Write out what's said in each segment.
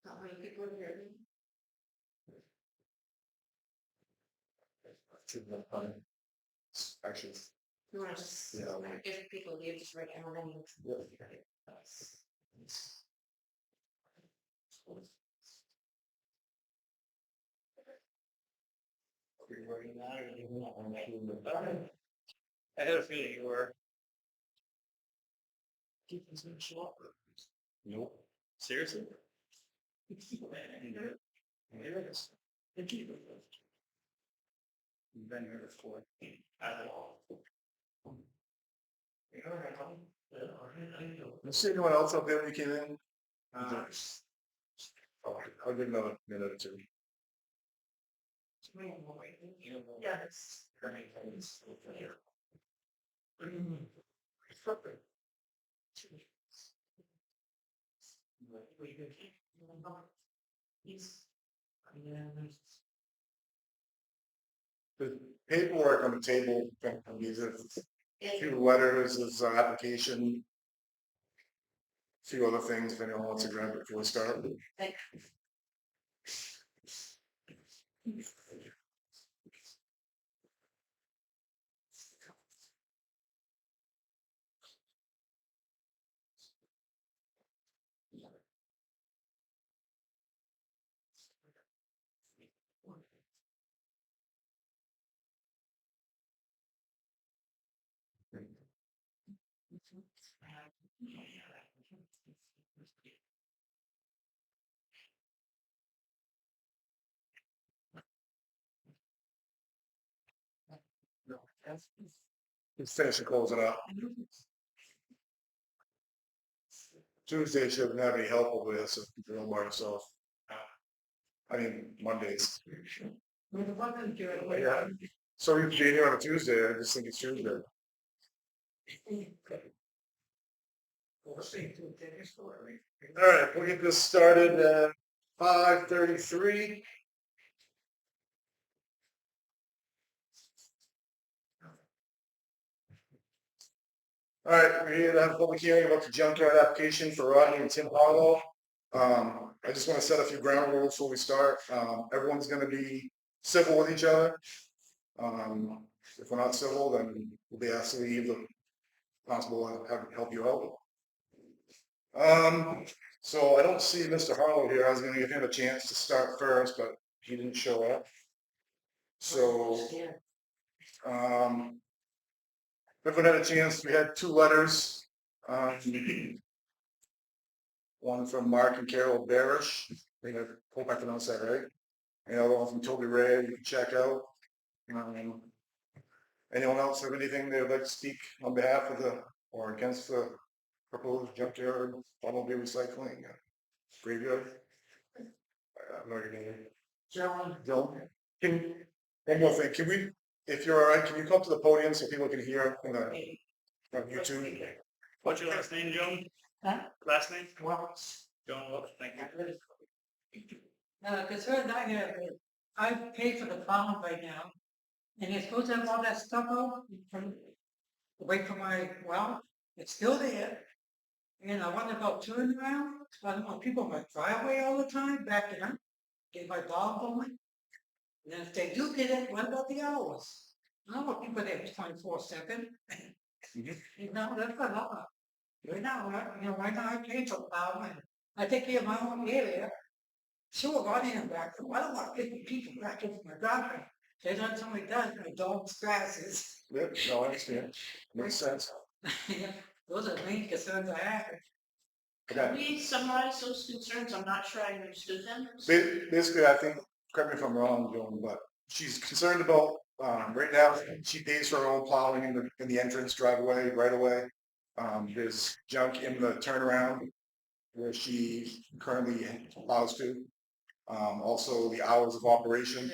Not many people here. Actually, You want to just, Yeah. if people leave, just write down their names. I had a feeling you were. Nope. Seriously? You've been here before. Let's see anyone else up there when you came in. I'll give another minute or two. Yes. The paperwork on the table, these are a few letters, this application, a few other things, if anyone wants to grab it before we start. Let's finish and close it up. Tuesday shouldn't have any help with this if you don't by yourself. I mean, Mondays. Yeah. So you be here on a Tuesday, I just think it's Tuesday. All right, we'll get this started at 5:33. All right, we're here to have a public hearing about the junkyard application for Rodney and Tim Harlow. I just want to set a few ground rules before we start. Everyone's going to be civil with each other. If we're not civil, then we'll be asked to leave. Possible to help you out. So I don't see Mr. Harlow here. I was going to give him a chance to start first, but he didn't show up. So, everyone had a chance. We had two letters. One from Mark and Carol Barish. I hope I pronounced that right. And the other one from Toby Ray. You can check out. Anyone else have anything they would like to speak on behalf of the or against the proposed junkyard automobile recycling graveyard? I know your name. John. One more thing. Can we, if you're all right, can you come to the podium so people can hear on YouTube? What's your last name, Joan? Huh? Last name? Welch. Joan Welch, thank you. Because I paid for the farm right now, and they're supposed to have all that stuff out from, away from my well, it's still there. And I wonder about turning around, I don't want people in my driveway all the time, backing up, get my dog going. And then if they do get it, what about the hours? I don't want people there 24/7. You know, that's a lot. Right now, right now I pay for the farm, and I take care of my own area. Sure, running them back. I don't want 50 people back into my driveway. They done something like that, my dog's grasses. Yep, no, I understand. Makes sense. Those are the main concerns I have. Can we summarize those concerns? I'm not sure I understood them. Basically, I think, correct me if I'm wrong, Joan, but she's concerned about, right now, she pays for her own plowing in the entrance driveway right away. There's junk in the turnaround where she currently plows to. Also the hours of operation.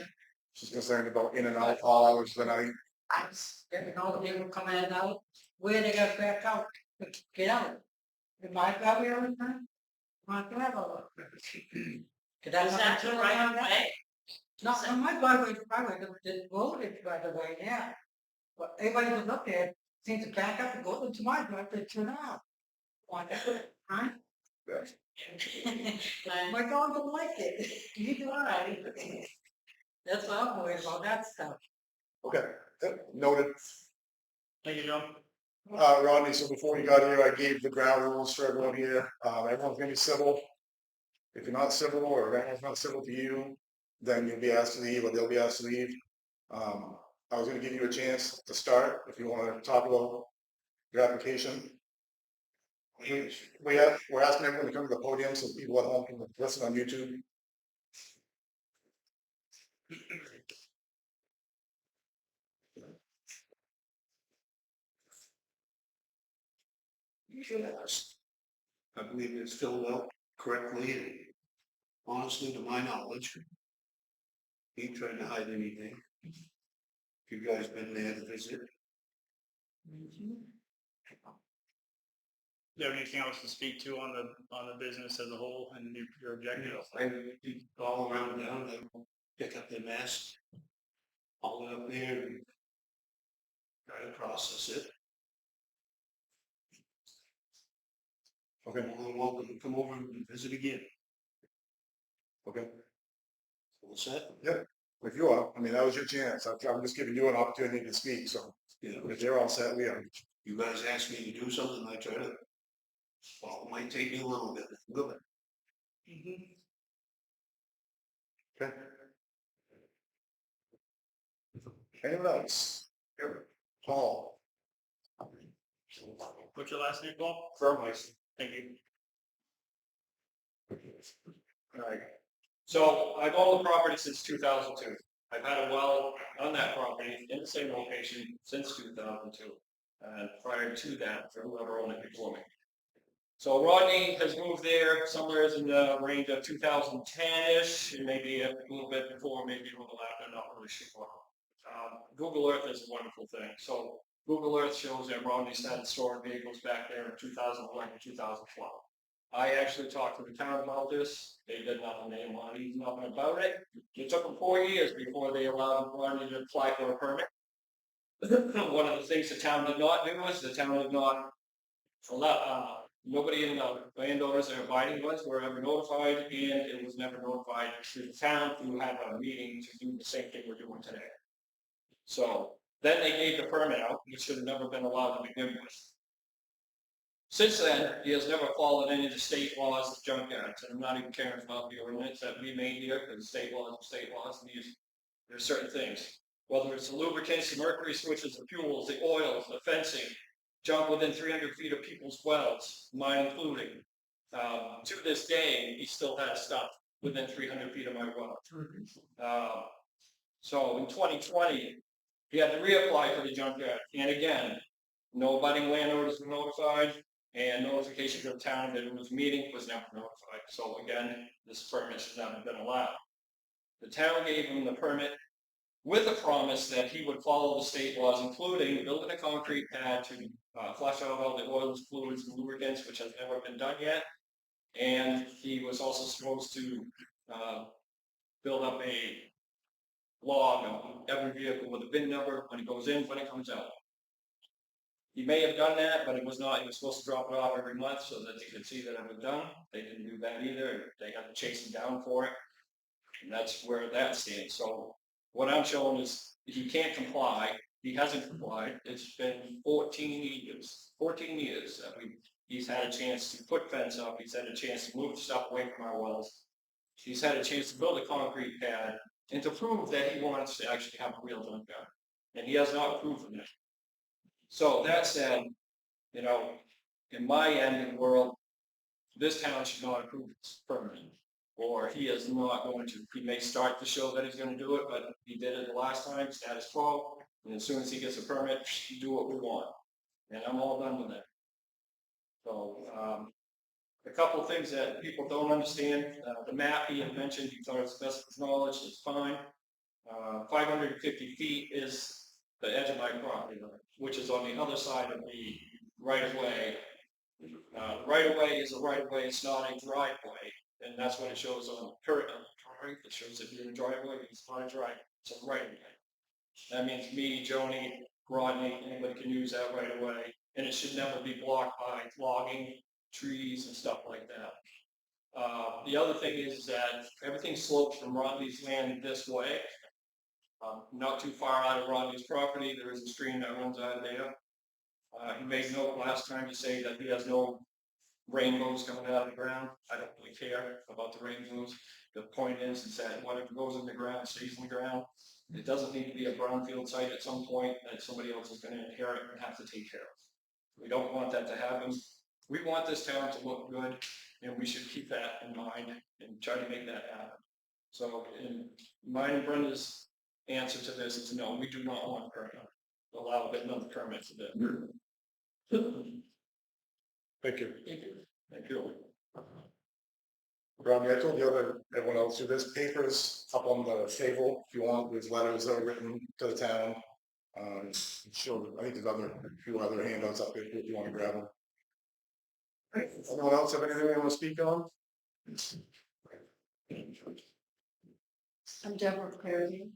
She's concerned about in and out all hours of the night. I was getting all the people coming in and out, where they got back out, get out. In my driveway all the time, my driveway. Is that the right way? Not on my driveway, the road is by the way, yeah. But everybody was up there, seems to back up and go into my driveway, turn out. Whatever, huh? Yeah. My dog don't like it. You do I. That's what I'm worried about, that stuff. Okay, noted. Thank you, John. Rodney, so before you got here, I gave the ground rules for everyone here. Everyone's gonna be civil. If you're not civil or if anyone's not civil to you, then you'll be asked to leave or they'll be asked to leave. I was gonna give you a chance to start if you wanna talk about your application. We're asking everyone to come to the podium so people at home can listen on YouTube. Yes. I believe it's filled out correctly and honestly, to my knowledge. Ain't trying to hide anything. You guys been there to visit? Do you have anything else to speak to on the business as a whole and your objectives? I all around down, I pick up the mess. Haul it up there and try to process it. Okay, You're welcome to come over and visit again. okay. All set? If you are, I mean, that was your chance. I'm just giving you an opportunity to speak, so You know, if they're all set, we are. you guys ask me to do something, I try to. Well, it might take me a little bit. Good. Okay. Anyone else? Here, Paul. What's your last name, Paul? Burmeister. Thank you. Alright. So I've owned the property since 2002. I've had a well on that property in the same location since 2002. And prior to that, for whoever owned it before me. So Rodney has moved there somewhere in the range of 2010-ish, and maybe a little bit before, maybe a little after, not really sure. Google Earth is a wonderful thing. So Google Earth shows that Rodney started storing vehicles back there in 2011, 2012. I actually talked to the town about this. They did nothing. They didn't want to do nothing about it. It took them 4 years before they allowed Rodney to apply for a permit. One of the things the town did not do is the town did not allow, nobody in the landowners that are abiding was were ever notified, and it was never notified to the town who had a meeting to do the same thing we're doing today. So then they gave the permit out, which should have never been allowed to begin with. Since then, he has never followed any of the state laws of junkyards, and I'm not even caring about the ordinance that we made here, because state laws are state laws, and there's certain things. Whether it's the lubricants, the mercury switches, the fuels, the oils, the fencing, jump within 300 feet of people's wells, mine including. To this day, he still has stuff within 300 feet of my well. So in 2020, he had to reapply for the junkyard, and again, no abutting landowners were notified, and notification to the town that it was meeting was never notified. So again, this permit should never been allowed. The town gave him the permit with a promise that he would follow the state laws, including building a concrete pad to flush out all the oils, fluids, and lubricants, which has never been done yet. And he was also supposed to build up a log of every vehicle with a VIN number when it goes in, when it comes out. He may have done that, but it was not. He was supposed to drop it off every month so that you could see that it was done. They didn't do that either. They had to chase him down for it. And that's where that stands. So what I'm showing is he can't comply. He hasn't complied. It's been 14 years. 14 years that he's had a chance to put fence up. He's had a chance to move stuff away from our wells. He's had a chance to build a concrete pad and to prove that he wants to actually have a real junkyard. And he has not proven it. So that said, you know, in my end of the world, this town should not approve this permit. Or he is not going to. He may start to show that he's going to do it, but he did it the last time, status quo. And as soon as he gets a permit, do what we want. And I'm all done with that. So, a couple of things that people don't understand. The map he had mentioned, he thought it was the best of his knowledge, it's fine. 550 feet is the edge of my property, which is on the other side of the right-of-way. Right-of-way is a right-of-way, it's not a driveway. And that's what it shows on the current drawing. It shows if you're in a driveway, it's not a driveway, it's a right-of-way. That means me, Joni, Rodney, anybody can use that right-of-way. And it should never be blocked by logging trees and stuff like that. The other thing is that everything slopes from Rodney's land this way. Not too far out of Rodney's property, there is a stream that runs out of there. He made note last time to say that he has no rainbows coming out of the ground. I don't really care about the rainbows. The point is that whatever goes in the ground stays in the ground. It doesn't need to be a brownfield site at some point that somebody else is gonna inherit and have to take care of. We don't want that to happen. We want this town to look good, and we should keep that in mind and try to make that happen. So, in mine and Brenda's answer to this is no, we do not want a permit. Allow another permit for this. Thank you. Thank you. Robbie, I told everyone else, there's papers up on the table if you want, there's letters that are written to the town. Sure, I think there's a few other handouts up there if you want to grab them. Anyone else have anything they want to speak on? I'm Deborah Perry.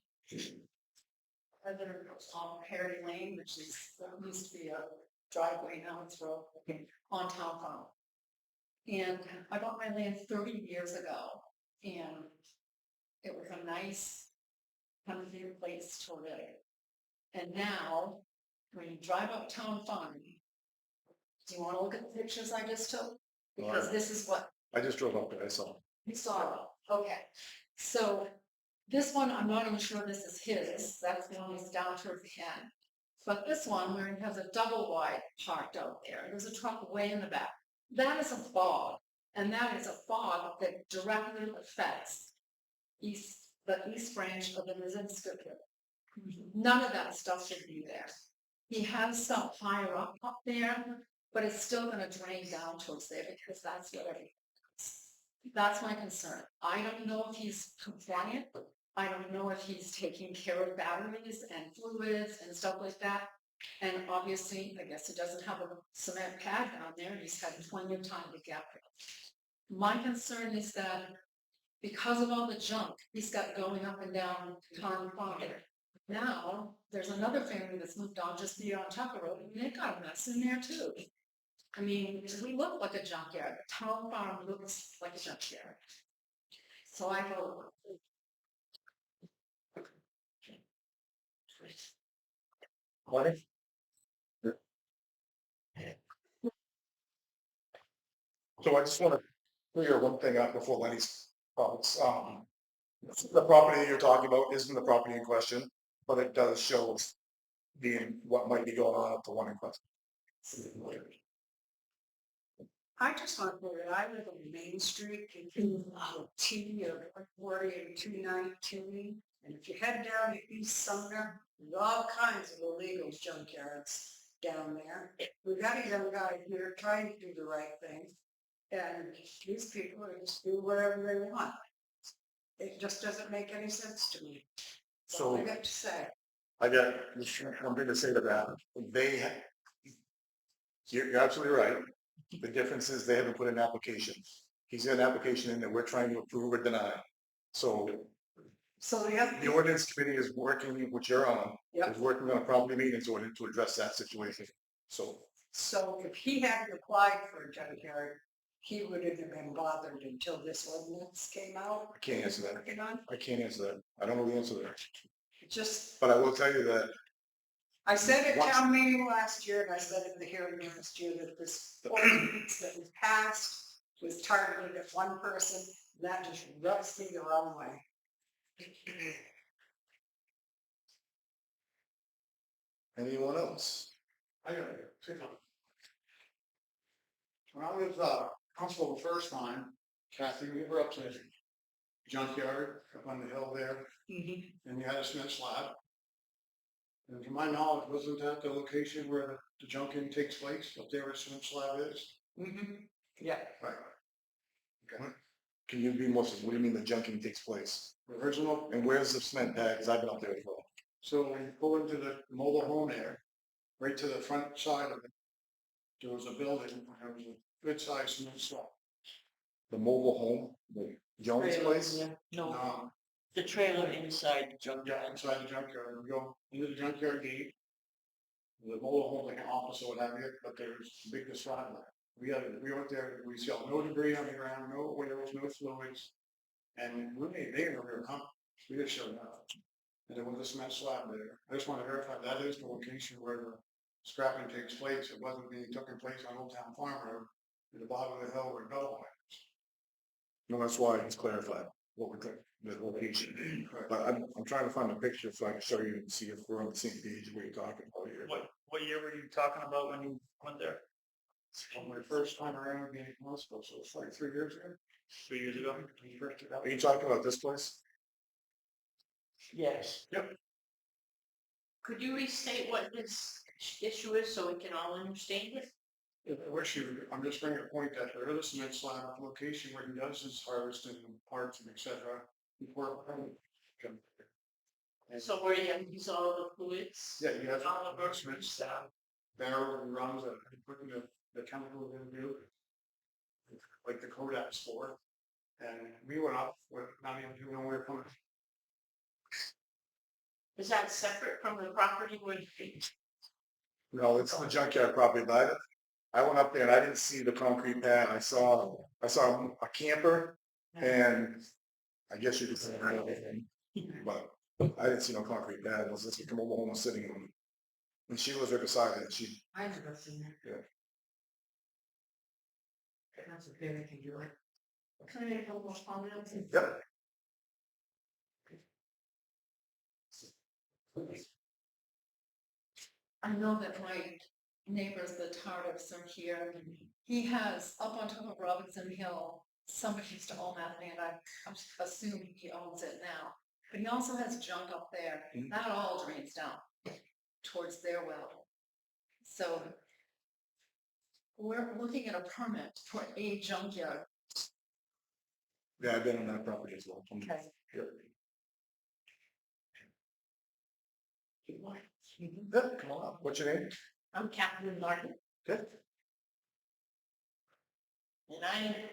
President of Perry Lane, which is, used to be a driveway, now it's road, on Town Farm. And I bought my land 30 years ago, and it was a nice, kind of new place to live. And now, when you drive up Town Farm, do you want to look at the pictures I just took? Because this is what I just drove up there, I saw. you saw. Okay, so this one, I'm not even sure this is his, that's the one that's down towards the end. But this one, where he has a double wide parked out there, there's a truck way in the back. That is a fog, and that is a fog that directly affects the east branch of the Mizinska River. None of that stuff should be there. He has some higher up there, but it's still gonna drain down towards there because that's what everything is. That's my concern. I don't know if he's compliant. I don't know if he's taking care of batteries and fluids and stuff like that. And obviously, I guess he doesn't have a cement pad down there, and he's had plenty of time to get it. My concern is that because of all the junk he's got going up and down Town Farm, now there's another family that's moved on just beyond Tucker Road, and they've got a mess in there too. I mean, we look like a junkyard. Town Farm looks like a junkyard. So I go. What? So I just want to clear one thing up before Lenny's comments. The property that you're talking about isn't the property in question, but it does show what might be going on at the one in question. I just want to put it, I live on Main Street, in T or 40 and 219. And if you head down to East Sumner, there's all kinds of illegal junkyards down there. We've got a young guy here trying to do the right thing. And these people just do whatever they want. It just doesn't make any sense to me. That's all I got to say. I got something to say to that. You're absolutely right. The difference is they haven't put an application. He's got an application in that we're trying to approve or deny. So the ordinance committee is working, which you're on, is working on a property maintenance ordinance to address that situation. So if he hadn't applied for a junkyard, he wouldn't have been bothered until this ordinance came out. I can't answer that. I can't answer that. I don't know the answer to that. But I will tell you that. I said at town meeting last year, and I said at the hearing last year, that this ordinance that was passed was targeted at one person, and that just rubs me the wrong way. Anyone else? I got it. When I was constable the first time, Kathy, we were up to the junkyard up on the hill there, and you had a cement slab. And to my knowledge, wasn't that the location where the junking takes place, up there where the cement slab is? Yeah. Right. Okay. Can you be more specific? What do you mean the junking takes place? The original. And where's the cement pad? Because I've been up there before. So when you pull into the mobile home there, right to the front side of it, there was a building, there was a good sized cement slab. The mobile home, the Jones place? No, the trailer inside the junkyard. Yeah, inside the junkyard, we go into the junkyard gate. The mobile home like an office or what have you, but there's a big slab there. we went there, we saw no debris on the ground, no oils, no fluids. And really, they didn't know we were coming. We just showed up. And there was a cement slab there. I just want to verify that is the location where the scrapping takes place. It wasn't being taken place on Old Town Farm Road at the bottom of the hill where Bellhorn is. No, that's why it's clarified what we're doing, the location. But I'm trying to find a picture so I can show you and see if we're on the same page of what you're talking about here. What year were you talking about when you went there? On my first time around being in Moscow, so it's like 3 years ago. 3 years ago? Are you talking about this place? Yes. Could you restate what this issue is so we can all understand it? I wish you, I'm just bringing a point that there is a cement slab location where he does his harvesting and parts and et cetera. Before. And So where you have to use all the fluids? yeah, you have All the a cement slab, barrel and runs that he put the chemicals into, like the Kodak's for. And we went up with not even knowing where we're coming. Is that separate from the property where you? No, it's on the junkyard property, but I went up there and I didn't see the concrete pad. I saw a camper and I guess you could say everything, but I didn't see no concrete pad. It was just a mobile home was sitting on. And she was right beside it. I never seen that. Yeah. That's a very thing you like. Can I make a little comment? Yep. I know that my neighbors, the Tardifs are here. He has up on top of Robinson Hill, somebody used to own that land. I assume he owns it now. But he also has junk up there. Mhm. That all drains down towards their well. So we're looking at a permit for a junkyard. Yeah, I've been on that property as well. Okay. Yep, come on up. What's your name? I'm Catherine Martin, Good. and I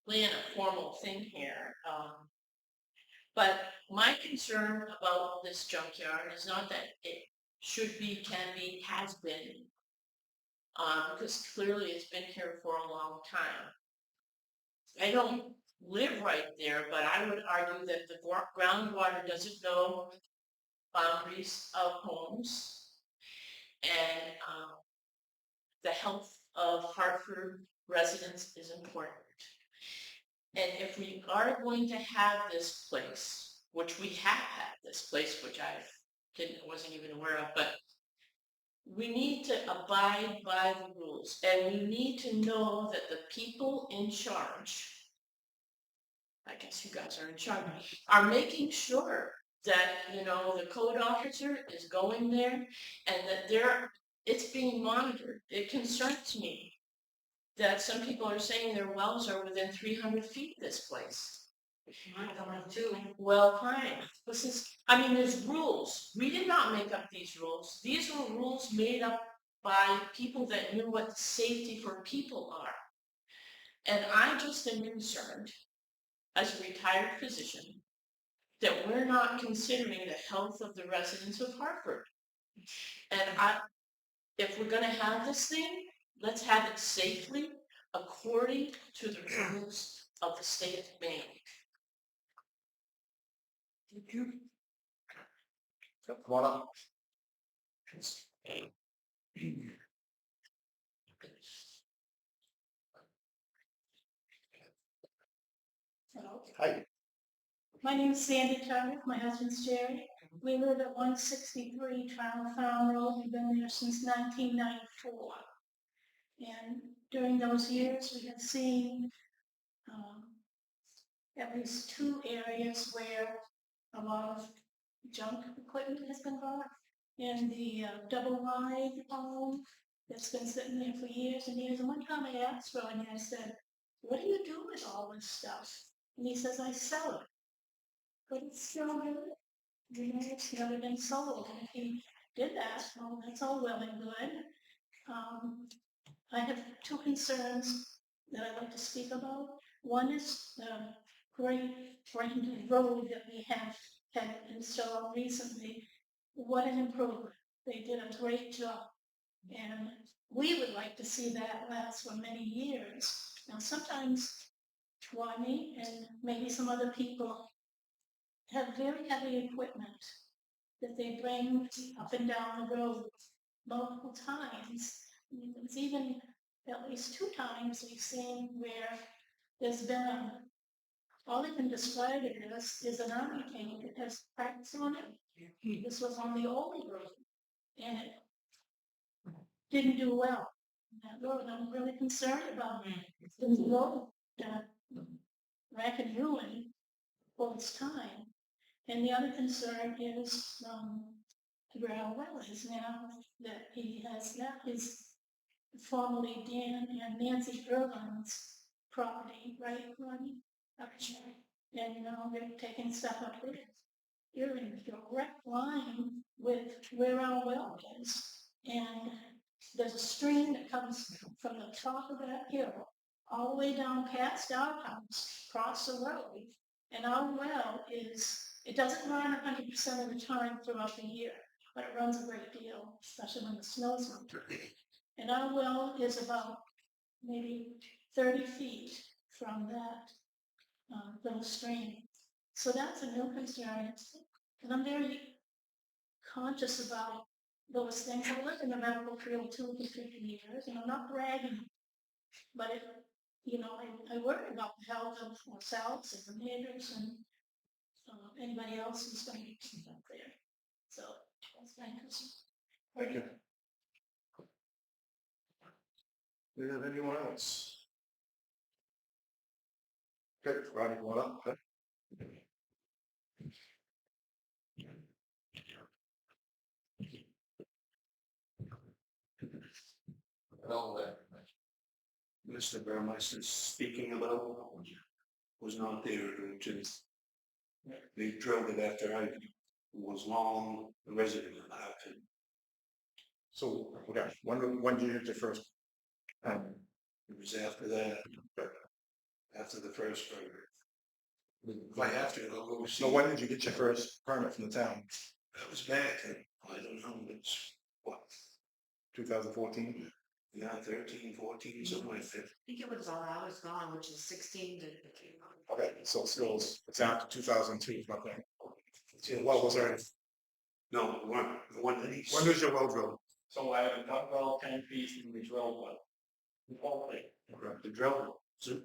plan a formal thing here. But my concern about this junkyard is not that it should be, can be, has been. Because clearly it's been here for a long time. I don't live right there, but I would argue that the groundwater doesn't know boundaries of homes. And the health of Hartford residents is important. And if we are going to have this place, which we have had this place, which I wasn't even aware of, but we need to abide by the rules, and we need to know that the people in charge, I guess you guys are in charge, are making sure that, the code officer is going there and that it's being monitored. It concerns me that some people are saying their wells are within 300 feet of this place. Mine's only 2. Well, fine. There's rules. We did not make up these rules. These were rules made up by people that knew what safety for people are. And I just am concerned, as a retired physician, that we're not considering the health of the residents of Hartford. And if we're going to have this thing, let's have it safely according to the rules of the state of Maine. Thank you. Yep, come on up. Hi. My name's Sandy Turner, my husband's Jerry. We live at 163 Trial Farm Road. We've been there since 1994. And during those years, we have seen at least 2 areas where a lot of junk equipment has been bought. In the double wide home that's been sitting there for years and years. And one time I asked Ronnie, I said, "What do you do with all this stuff?" And he says, "I sell it." But it's still good. It's never been sold. And if he did that, well, that's all well and good. I have 2 concerns that I'd like to speak about. One is the great brand new road that we have had installed recently. What an improvement. They did a great job. And we would like to see that last for many years. Now, sometimes Rodney and maybe some other people have very heavy equipment that they bring up and down the road multiple times. It's even at least 2 times we've seen where there's been all I can describe it as is an army tank that has cracks on it. This was on the old road, and it didn't do well. That road, I'm really concerned about this road, rack and ruin all its time. And the other concern is, where well is now that he has, that is formerly Dan and Nancy Irvine's property, right, Ronnie? Okay. And, they're taking stuff up there. You're in direct line with where our well is. And there's a stream that comes from the top of that hill all the way down past our house, across the road. And our well it doesn't run 100% of the time throughout the year, but it runs a great deal, especially when the snow's on. And our well is about maybe 30 feet from that little stream. So that's a new concern. And I'm very conscious about those things. I lived in the medical field too for 50 years, and I'm not bragging, but I worry about the health of ourselves and the neighbors and anybody else who's going to be up there. So that's my concern. Thank you. Do you have anyone else? Okay, Ronnie, come on up. Okay. Well, Mr. Burmeister speaking about was not there to, they drilled it after I was long a resident of that. So, okay, when did you hit your first? It was after that, after the first permit. If I have to, I'll go see. So when did you get your first permit from the town? That was back, I don't know, it's what, 2014? yeah, 13, 14, something like that. I think it was while I was gone, which is 16 to. Okay, so it's after 2002, I think. So what was there? No, the one that he's. When was your well drilled? So I have a dump well 10 feet from the drill one. Okay. The drill. So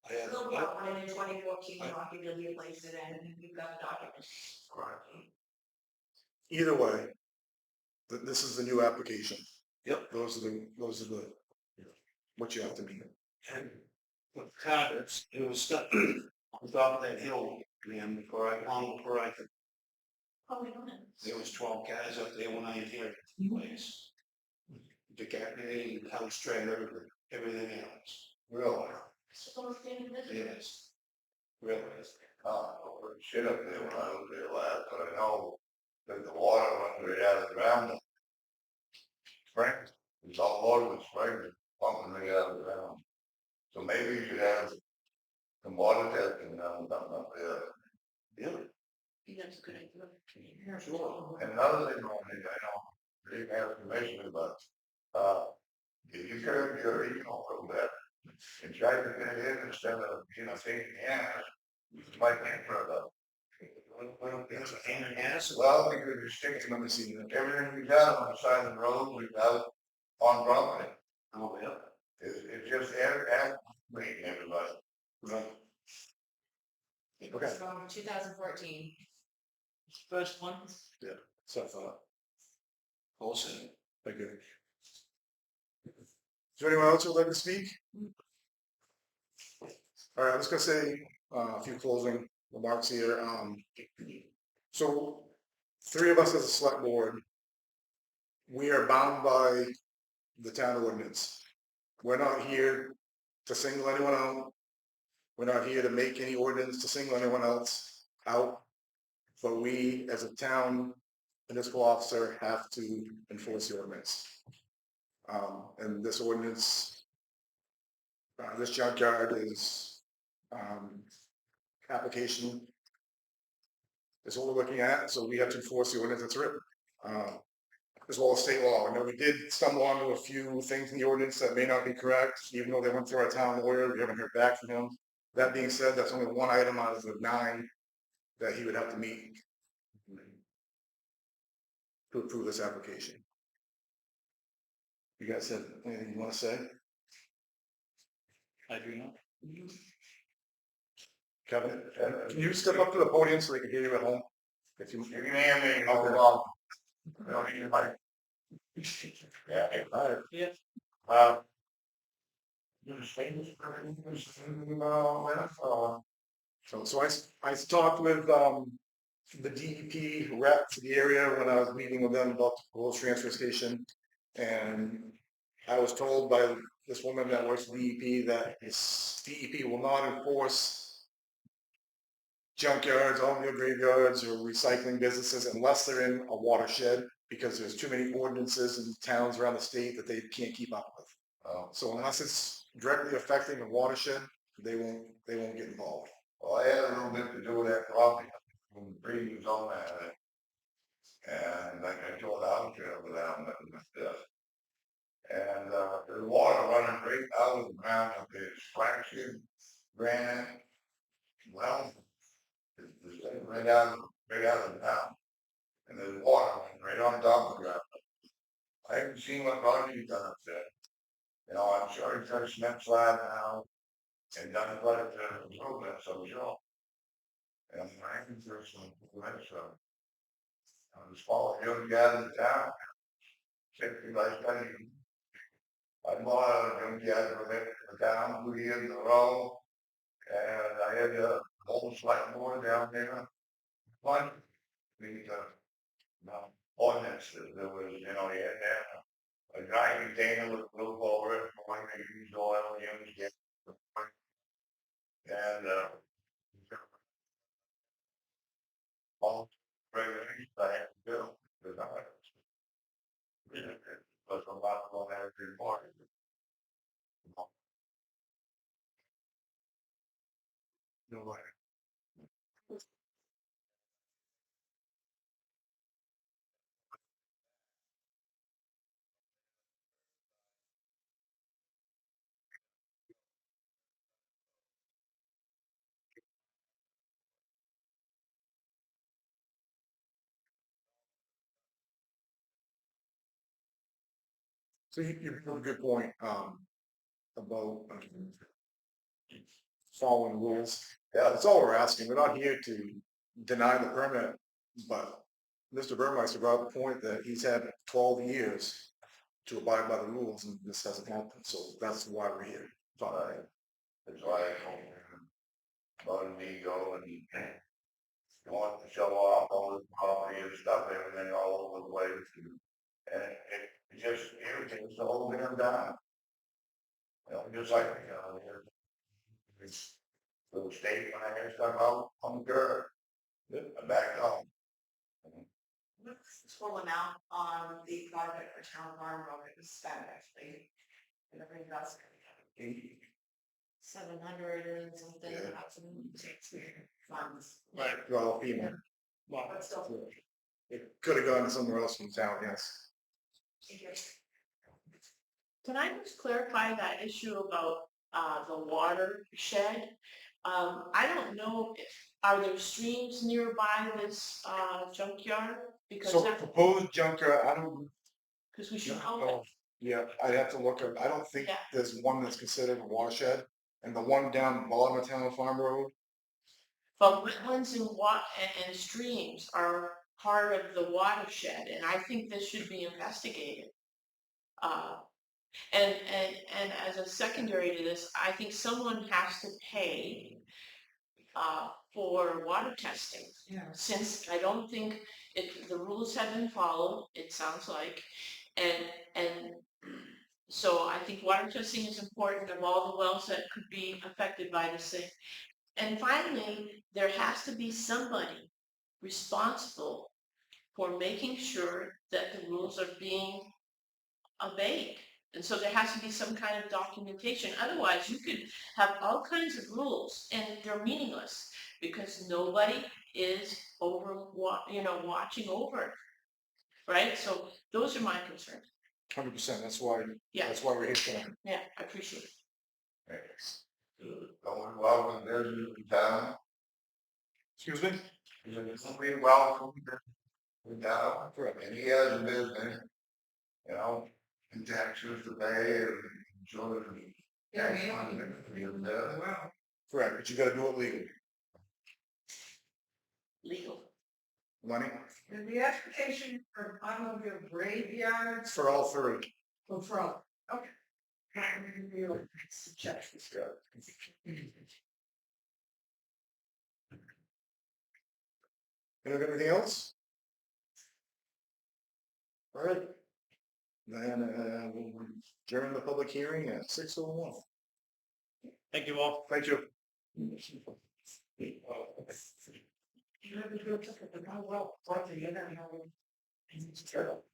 I had So what? when in 2014, you replaced it and you've got the documents. Right. Either way, this is the new application. Yep. Those are the what you have to meet. And with Carter's, it was stuck on top of that hill, man, before I could. Oh, we don't know. There was 12 cars up there when I inherited the place. Decapitated, house trailer, everything else. Really? So it's getting busy. Yes. Really. Shit up there when I was there last, but I know that the water runs right out of the ground. Spring, it's all water with spring, pumping right out of the ground. So maybe you should have some water testing done, something up there. Yeah. That's a good idea. Sure. And another thing, I know, they have permission, but, if you turn your email from that and try to get it in instead of, taking the ass, you might get further. Well, it's a pain in the ass. Well, because you're sticking Let me see. everything we got on the side of the road without on property. Oh, yeah. It's just aggravating everybody. Right. It was from 2014. First one. So I thought. Also, Thank you. Is there anyone else who would like to speak? All right, I'm just gonna say a few closing remarks here. So 3 of us as a select board, we are bound by the town ordinance. We're not here to single anyone out. We're not here to make any ordinance to single anyone else out. But we, as a town municipal officer, have to enforce the ordinance. And this ordinance, this junkyard is application is what we're looking at, so we have to enforce the ordinance that's written. as well as state law. I know we did stumble onto a few things in the ordinance that may not be correct, even though they went through our town lawyer, we haven't heard back from him. That being said, that's only one item out of the 9 that he would have to meet to approve this application. You guys have anything you want to say? I do not. Kevin, can you step up to the podium so they can hear you at home? If you, You can hear me, no problem. I don't need my. Yeah, all right. Yeah. Just famous person, So I talked with the DEP rep for the area when I was meeting with them about the proposed transfer station. And I was told by this woman that works for DEP that DEP will not enforce junkyards, automobile graveyards, or recycling businesses unless they're in a watershed, because there's too many ordinances in towns around the state that they can't keep up with. So unless it's directly affecting a watershed, they won't get involved. Well, I had a little bit to do with that property from the previous owner had it. And like I told out there with them, and there's water running right out of the ground up there, it's flagship, granite, well, it's right out of the town. And there's water running right on top of the ground. I haven't seen what project done up there. You know, I'm sure it's got a cement slab now and done quite a bit of improvement, so sure. And I think there's some, so. I was following Junkyard in the town. 60 by 20. I bought a Junkyard permit in the town 2 years in a row. And I had a whole select board down there. One, the ordinance that there was, you know, you had to have a dry container with a roof over it, for when they use oil, use gas. And all regulations I had to do. Because I was a lot of them every morning. No way. So you have a good point about following rules. Yeah, that's all we're asking. We're not here to deny the permit, but Mr. Burmeister brought up the point that he's had 12 years to abide by the rules, and this hasn't happened. So that's why we're here. Right. That's why I told him about an ego and he wanted to show off all his property and stuff, everything all over the place. And it just irritates the whole damn town. You know, just like, it's the state when I hear stuff out on the curb. I backed off. What's the total amount on the project for Town Farm Road it was spent actually? And everything else. 700 and something, Yeah. funds. Right. Well, FEMA. Well, But still, It could have gone somewhere else in town, yes. Can I just clarify that issue about the watershed? I don't know if, are there streams nearby this junkyard? Because So that, proposed junkyard, I don't because we should know know. Yeah, I'd have to look up. I don't think Yeah. there's one that's considered a watershed. And the one down the bottom of Town Farm Road, But wetlands and streams are part of the watershed, and I think this should be investigated. And as a secondary to this, I think someone has to pay for water testing. Yeah. Since I don't think the rules have been followed, it sounds like, and so I think water testing is important of all the wells that could be affected by this thing. And finally, there has to be somebody responsible for making sure that the rules are being obeyed. And so there has to be some kind of documentation. Otherwise, you could have all kinds of rules and they're meaningless because nobody is watching over it. right? So those are my concerns. 100%, that's why, Yeah, that's why we're here tonight. yeah, I appreciate it. Don't we welcome visitors to town? Excuse me? Don't we welcome visitors to town? And he has a business, you know, and taxes to pay and insurance. Tax money, and, Correct, but you gotta do it legally. Legal. Money And the application for automobile graveyards, for all three. for all, okay. Suggestions. Anything else? All right. Then we'll adjourn the public hearing at 6:01. Thank you all. Thank you. You have to do it, how well, brought together, and how. It's terrible.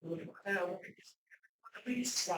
At least,